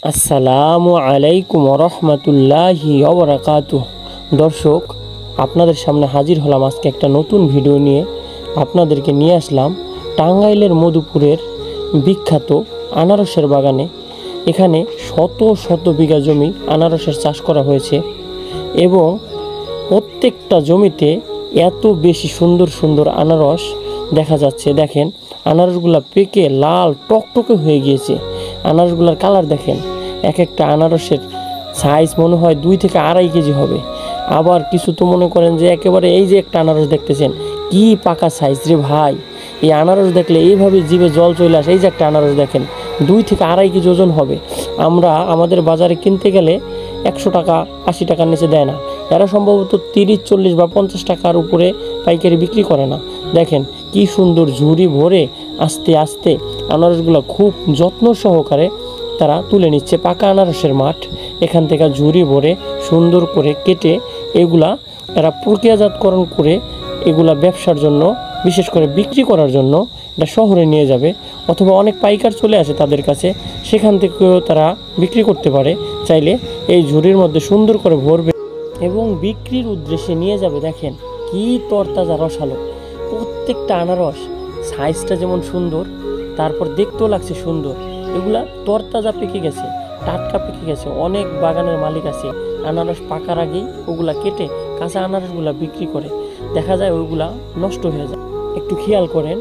আসসালামু আলাইকুম রহমতুল্লাহি ওবরাকাতুহ। দর্শক, আপনাদের সামনে হাজির হলাম আজকে একটা নতুন ভিডিও নিয়ে। আপনাদেরকে নিয়ে আসলাম টাঙ্গাইলের মধুপুরের বিখ্যাত আনারসের বাগানে। এখানে শত শত বিঘা জমি আনারসের চাষ করা হয়েছে এবং প্রত্যেকটা জমিতে এত বেশি সুন্দর সুন্দর আনারস দেখা যাচ্ছে। দেখেন, আনারসগুলা পেকে লাল টকটকে হয়ে গিয়েছে। আনারসগুলার কালার দেখেন, এক একটা আনারসের সাইজ মনে হয় 2 থেকে 2.5 কেজি হবে। আবার কিছু তো মনে করেন যে একেবারে এই যে একটা আনারস দেখতেছেন, কি পাকা সাইজ রে ভাই! এই আনারস দেখলে এইভাবে জিভে জল চলে আসে। এই যে একটা আনারস দেখেন, 2 থেকে 2.5 কেজি ওজন হবে। আমরা আমাদের বাজারে কিনতে গেলে 100 টাকা 80 টাকার নিচে দেয় না। এরা সম্ভবত 30, 40 বা 50 টাকার উপরে পাইকারি বিক্রি করে না। দেখেন কি সুন্দর ঝুড়ি ভরে আস্তে আস্তে আনারসগুলো খুব যত্ন সহকারে তারা তুলে নিচ্ছে। পাকা আনারসের মাঠ, এখান থেকে ঝুড়ি ভরে সুন্দর করে কেটে এগুলা এরা প্রক্রিয়াজাতকরণ করে এগুলা ব্যবসার জন্য, বিশেষ করে বিক্রি করার জন্য এটা শহরে নিয়ে যাবে, অথবা অনেক পাইকার চলে আসে তাদের কাছে, সেখান থেকেও তারা বিক্রি করতে পারে। চাইলে এই ঝুড়ির মধ্যে সুন্দর করে ভরবে এবং বিক্রির উদ্দেশ্যে নিয়ে যাবে। দেখেন কি তরতাজা রসালো প্রত্যেকটা আনারস, সাইজটা যেমন সুন্দর, তারপর দেখতেও লাগছে সুন্দর। এগুলা তরতাজা পেকে গেছে, টাটকা পেকে গেছে। অনেক বাগানের মালিক আছে আনারস পাকার আগেই ওগুলা কেটে কাঁচা আনারসগুলা বিক্রি করে, দেখা যায় ওইগুলা নষ্ট হয়ে যায়। একটু খেয়াল করেন,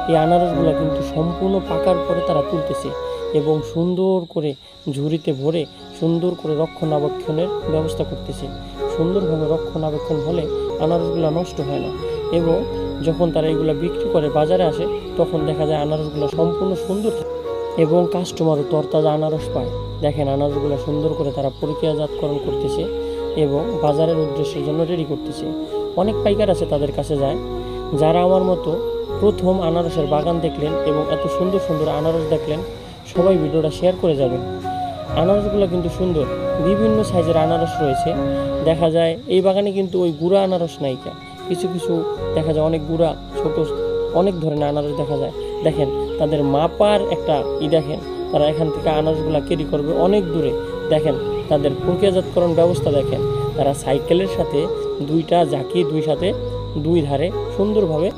এই আনারসগুলা কিন্তু সম্পূর্ণ পাকার পরে তারা তুলতেছে এবং সুন্দর করে ঝুড়িতে ভরে সুন্দর করে রক্ষণাবেক্ষণের ব্যবস্থা করতেছে। সুন্দরভাবে রক্ষণাবেক্ষণ হলে আনারসগুলো নষ্ট হয় না এবং যখন তারা এগুলো বিক্রি করে বাজারে আসে, তখন দেখা যায় আনারসগুলো সম্পূর্ণ সুন্দর থাকে এবং কাস্টমারও তরতাজা আনারস পায়। দেখেন আনারসগুলো সুন্দর করে তারা প্রক্রিয়াজাতকরণ করতেছে এবং বাজারের উদ্দেশ্যের জন্য রেডি করতেছে। অনেক পাইকার আছে তাদের কাছে যায়। যারা আমার মতো প্রথম আনারসের বাগান দেখলেন এবং এত সুন্দর সুন্দর আনারস দেখলেন, সবাই ভিডিওটা শেয়ার করে যাবেন। আনারসগুলো কিন্তু সুন্দর, বিভিন্ন সাইজের আনারস রয়েছে। দেখা যায় এই বাগানে কিন্তু ওই গুঁড়া আনারস নাইকা, কিছু কিছু দেখা যায় অনেক গুঁড়া ছোট অনেক ধরনের আনারস দেখা যায়। দেখেন তাদের মাপার একটা দেখেন, তারা এখান থেকে আনারসগুলো ক্যারি করবে অনেক দূরে। দেখেন তাদের প্রক্রিয়াজাতকরণ ব্যবস্থা দেখেন, তারা সাইকেলের সাথে দুইটা জাকি দুই ধারে সুন্দরভাবে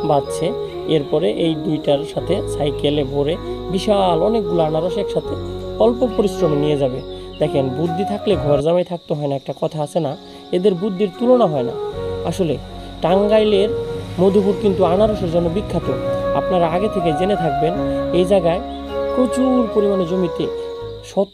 বাঁধছে। এরপরে এই দুইটার সাথে সাইকেলে ভরে বিশাল অনেকগুলো আনারস একসাথে অল্প পরিশ্রমে নিয়ে যাবে। দেখেন, বুদ্ধি থাকলে ঘর জামাই থাকতে হয় না, একটা কথা আছে না? এদের বুদ্ধির তুলনা হয় না। আসলে টাঙ্গাইলের মধুপুর কিন্তু আনারসের জন্য বিখ্যাত। আপনারা আগে থেকে জেনে থাকবেন, এই জায়গায় প্রচুর পরিমাণে জমিতে শত